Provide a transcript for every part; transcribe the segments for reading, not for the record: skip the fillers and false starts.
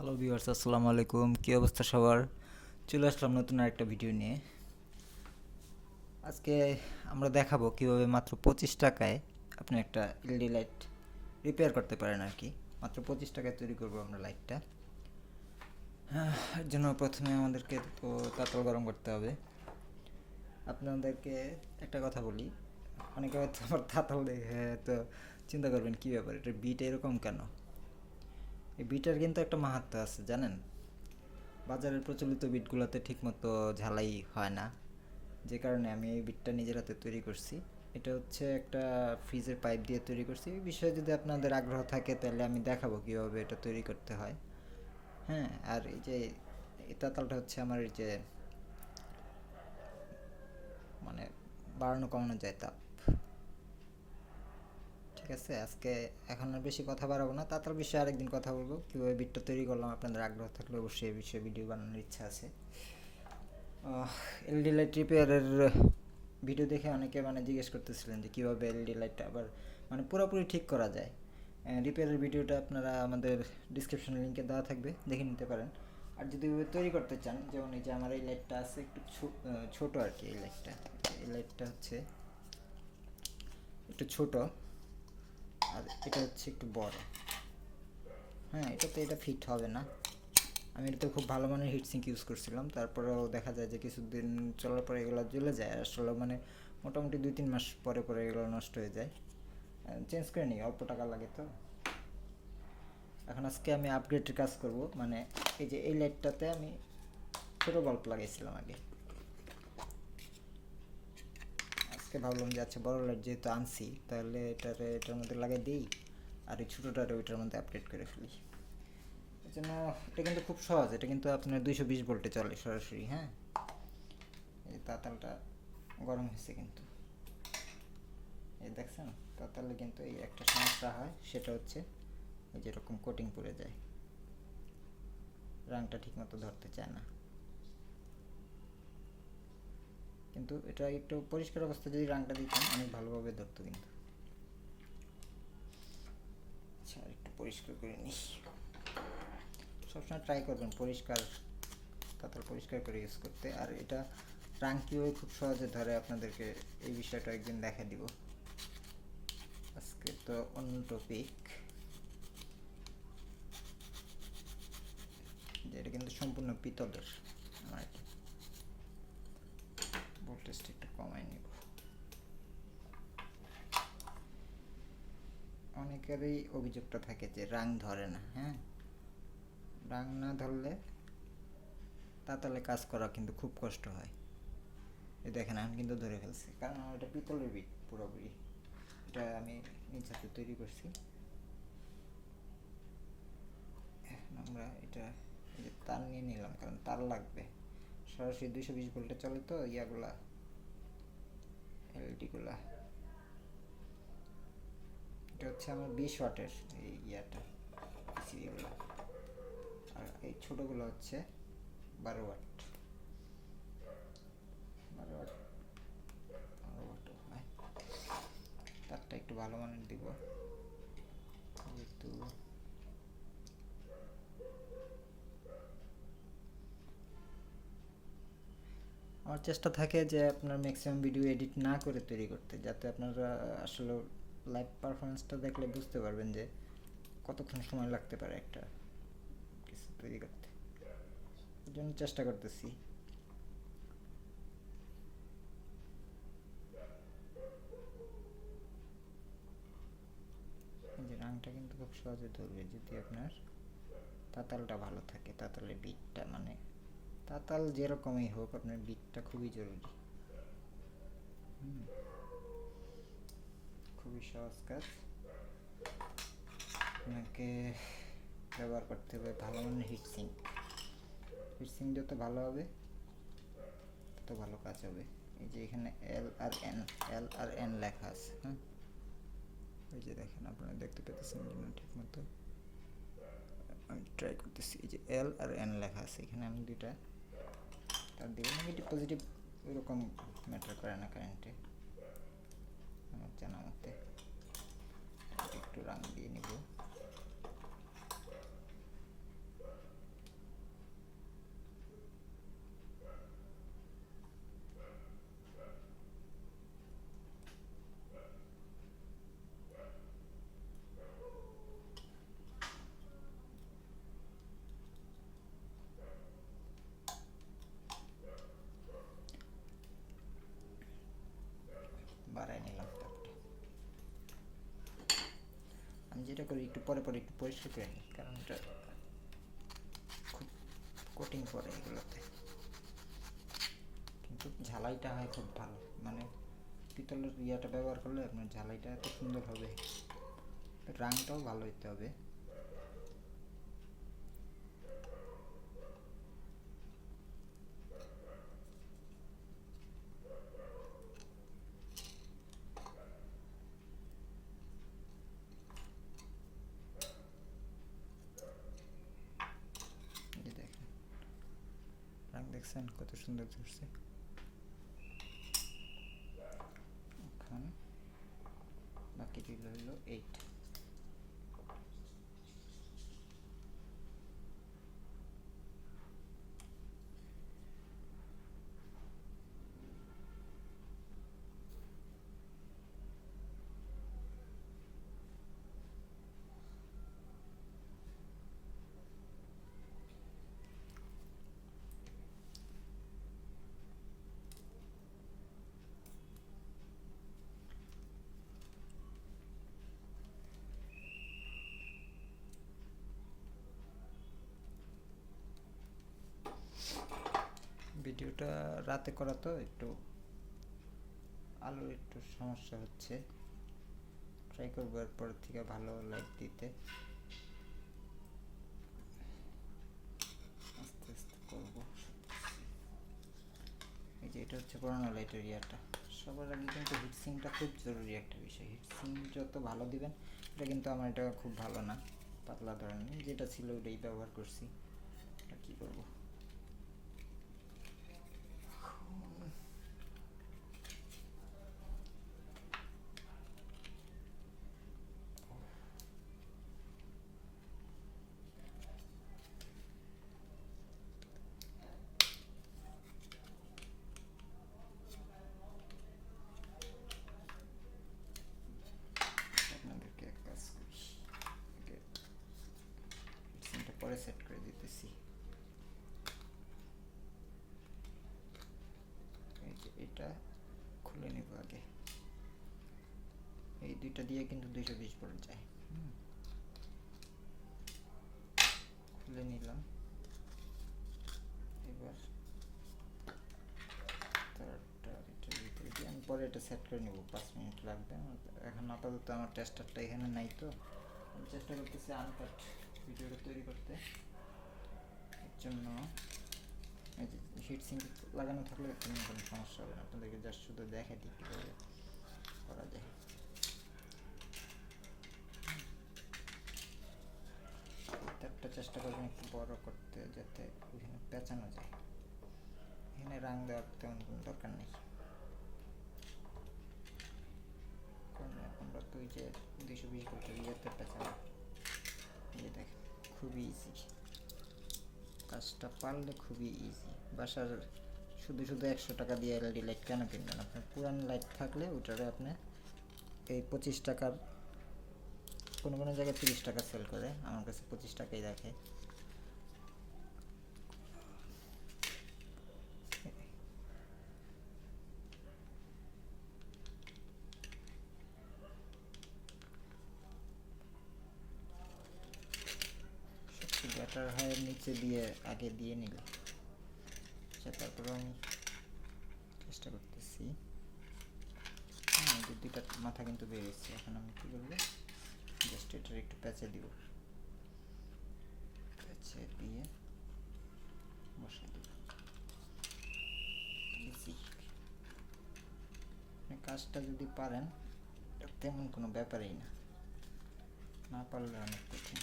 Hello viewers, আসসালামু আলাইকুম। কী অবস্থা সবার? চলে আসলাম নতুন আরেকটা ভিডিও নিয়ে। আজকে আমরা দেখাবো কিভাবে মাত্র 25 টাকায় আপনি একটা এলইডি লাইট রিপেয়ার করতে পারেন আর কি। মাত্র 25 টাকায় তৈরি করবো আমরা লাইটটা। এর জন্য প্রথমে আমাদেরকে তো তাতাল গরম করতে হবে। আপনাদেরকে একটা কথা বলি, অনেকে হয়তো আমার তাতাল দেখে তো চিন্তা করবেন কী ব্যাপার, এটার বিট এরকম কেন? এই বিটার কিন্তু একটা মাহাত্ম্য আছে জানেন। বাজারের প্রচলিত বিটগুলোতে ঠিকমতো ঝালাই হয় না, যে কারণে আমি এই বিটটা নিজের হাতে তৈরি করছি। এটা হচ্ছে একটা ফ্রিজের পাইপ দিয়ে তৈরি করছি। এই বিষয়ে যদি আপনাদের আগ্রহ থাকে তাহলে আমি দেখাবো কীভাবে এটা তৈরি করতে হয়। হ্যাঁ, আর এই যে এই তাতালটা হচ্ছে আমার এই যে মানে বাড়ানো কমানো যায় তাপ। ঠিক আছে, আজকে এখন আর বেশি কথা বাড়াবো না, তাতাল বিষয়ে আরেকদিন কথা বলবো। কীভাবে বিটটা তৈরি করলাম আপনাদের আগ্রহ থাকলে অবশ্যই এই বিষয়ে ভিডিও বানানোর ইচ্ছা আছে। এলইডি লাইট রিপেয়ারের ভিডিও দেখে অনেকে জিজ্ঞেস করতেছিলেন যে কীভাবে এলইডি লাইটটা আবার পুরোপুরি ঠিক করা যায়। রিপেয়ারের ভিডিওটা আপনারা আমাদের ডিসক্রিপশন লিঙ্কে দেওয়া থাকবে, দেখে নিতে পারেন। আর যদি তৈরি করতে চান, যেমন এই যে আমার এই লাইটটা আছে একটু ছোটো আর কি। এই লাইটটা হচ্ছে একটু ছোট, আর এটা হচ্ছে একটু বড়। হ্যাঁ, এটা ফিট হবে না। আমি এটাতে খুব ভালো মানের হিটসিঙ্ক ইউজ করছিলাম, তারপরেও দেখা যায় যে কিছুদিন চলার পরে এগুলো জ্বলে যায়। আসলে মোটামুটি 2-3 মাস পরে পরে এগুলো নষ্ট হয়ে যায়। চেঞ্জ করে নিই, অল্প টাকা লাগে তো। এখন আজকে আমি আপগ্রেডের কাজ করব। এই যে এই লাইটটাতে আমি ছোটো বাল্ব লাগাইছিলাম আগে। আজকে ভাবলাম যে আচ্ছা, বড় লাইট যেহেতু আনছি তাহলে এটার মধ্যে লাগাই দিই, আর এই ছোটোটারে ওইটার মধ্যে আপগ্রেড করে ফেলি। এই জন্য এটা কিন্তু খুব সহজ। এটা কিন্তু আপনার 220 ভোল্টে চলে সরাসরি। হ্যাঁ, এই তাতালটা গরম হয়েছে কিন্তু, এই দেখছেন। তাতালে কিন্তু এই একটা সমস্যা হয়, সেটা হচ্ছে এই যেরকম কোটিং পড়ে যায়, রঙটা ঠিকমতো ধরতে চায় না। কিন্তু এটা একটু পরিষ্কার অবস্থায় যদি রঙটা দিতাম অনেক ভালোভাবে ধরতো কিন্তু। আচ্ছা, একটু পরিষ্কার করে নিই। সবসময় ট্রাই করবেন পরিষ্কার তাতাল পরিষ্কার করে ইউজ করতে। আর এটা রঙ কীভাবে খুব সহজে ধরে আপনাদেরকে এই বিষয়টা একদিন দেখা দিব। আজকে তো অন্য টপিক। এটা কিন্তু সম্পূর্ণ পিতলের। আমার ভোল্টেজটা একটু কমাই নিব। অনেকেরই অভিযোগটা থাকে যে রঙ ধরে না। হ্যাঁ, রঙ না ধরলে তাতালে কাজ করা কিন্তু খুব কষ্ট হয়। এই দেখেন, আমি কিন্তু ধরে ফেলছি, কারণ আমার এটা পিতলের বিট পুরোপুরি। এটা আমি নিজ হাতে তৈরি করছি। আমরা এটা এই যে তার নিয়ে নিলাম, কারণ তার লাগবে। সরাসরি 220 ভোল্টে চলে তো ইয়াগুলা, এলইডিগুলা। এটা হচ্ছে আমার 20 ওয়াটের এই ইয়াটা, সিরিগুলো। আর এই ছোটোগুলো হচ্ছে 12 ওয়াট। 12 ওয়াট, 12 ওয়াটও হয়। তারটা একটু ভালো মানের দিব, যেহেতু আমার চেষ্টা থাকে যে আপনার ম্যাক্সিমাম ভিডিও এডিট না করে তৈরি করতে, যাতে আপনারা আসলে লাইভ পারফরমেন্সটা দেখলে বুঝতে পারবেন যে কতক্ষণ সময় লাগতে পারে একটা কিছু তৈরি করতে। এর জন্য চেষ্টা করতেছি। এই যে রঙটা কিন্তু খুব সহজে ধরবে যদি আপনার তাতালটা ভালো থাকে। তাতালের বিটটা তাতাল যেরকমই হোক, আপনার বিটটা খুবই জরুরি। খুবই সহজ কাজ। আপনাকে ব্যবহার করতে হবে ভালো মানের হিটসিঙ্ক। হিটসিঙ্ক যত ভালো হবে তত ভালো কাজ হবে। এই যে এখানে এল আর এন লেখা আছে। হ্যাঁ, এই যে দেখেন, আপনারা দেখতে পেতেছেন কিনা ঠিক মতো। আমি ট্রাই করতেছি। এই যে এল আর এন লেখা আছে, এখানে আমি দুইটা তার দিব। নেগেটিভ পজিটিভ ওইরকম ম্যাটার করে না কারেন্টে, আমার জানা মতে। একটু রঙ দিয়ে নিব। একটু পরে পরে একটু পরিষ্কার করে নিই, কারণ এটা খুব কোটিং পড়ে এগুলোতে। কিন্তু ঝালাইটা হয় খুব ভালো, মানে পিতলের ইয়াটা ব্যবহার করলে আপনার ঝালাইটা এত সুন্দর হবে, রাংটাও ভালো হইতে হবে। দেখেন রাং দেখছেন কত সুন্দর ধরছে। এখন বাকি রইল হলো এইটা। ভিডিওটা রাতে করা তো একটু আলোর একটু সমস্যা হচ্ছে, ট্রাই করবো এরপর থেকে ভালো লাইট দিতে, আস্তে আস্তে করবো। এই যে এটা হচ্ছে পুরানো লাইটের ইয়াটা। সবার আগে কিন্তু হিটসিংটা খুব জরুরি একটা বিষয়, হিটসিং যত ভালো দিবেন। এটা কিন্তু আমার এটা খুব ভালো না, পাতলা ধরনের যেটা ছিল ওটাই ব্যবহার করছি, এটা কী করবো। আপনাদেরকে এক কাজ করি, হিটসিংটা পরে সেট করে দিতেছি। এই যে এটা খুলে নেব আগে, এই দুইটা দিয়ে কিন্তু 220 ভোল্ট যায়। খুলে নিলাম। এবার তারটা এটার ভিতরে দিয়ে আমি পরে এটা সেট করে নেব, 5 মিনিট লাগবে। এখন আপাতত আমার টেস্টারটা এখানে নাই, তো আমি চেষ্টা করতেছি আনকাট ভিডিওটা তৈরি করতে। এর জন্য এই যে হিটসিঙ্ক লাগানো থাকলে কোনো সমস্যা হবে না, আপনাদেরকে জাস্ট শুধু দেখে দিই কীভাবে করা যায়। তারটা চেষ্টা করবেন একটু বড় করতে, যাতে ওইখানে পেঁচানো যায়। এখানে রাং দেওয়ার তেমন কোনো দরকার নেই, কারণ আমরা তো ওই যে 220 ভোল্টের ইয়েতে পেঁচাবো। এই দেখেন খুবই ইজি, কাজটা পারলে খুবই ইজি। বাসার শুধু শুধু 100 টাকা দিয়ে এলইডি লাইট কেন কিনবেন? আপনার পুরান লাইট থাকলে ওটারে আপনি এই 25 টাকার, কোনো কোনো জায়গায় 30 টাকা সেল করে, আমার কাছে 25 টাকাই রাখে। ব্যাটার হয় নিচে দিয়ে আগে দিয়ে নিল, তারপরে আমি চেষ্টা করতেছি। হ্যাঁ, দুইটা মাথা কিন্তু বেরিয়েছে। এখন আমি কী করবো, জাস্ট এটার একটু প্যাচে দিব, প্যাচে দিয়ে বসে দিব। ইজি, কাজটা যদি পারেন তেমন কোনো ব্যাপারই না, না পারলে অনেক কঠিন।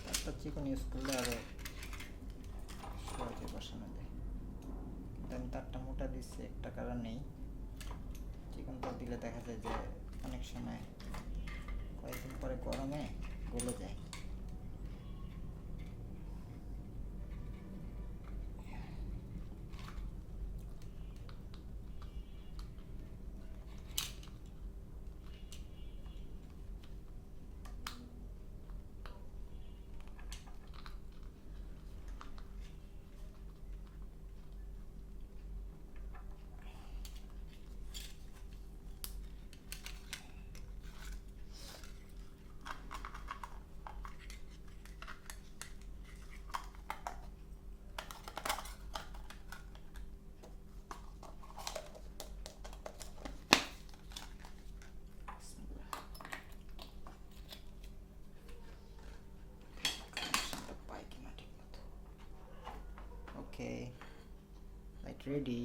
তারটা চিকন ইউজ করলে আরও সহজে বসানো যায়, কিন্তু আমি তারটা মোটা দিচ্ছি একটা কারণেই, চিকন তার দিলে দেখা যায় যে অনেক সময় কয়েকদিন পরে গরমে গলে যায়। রেডি।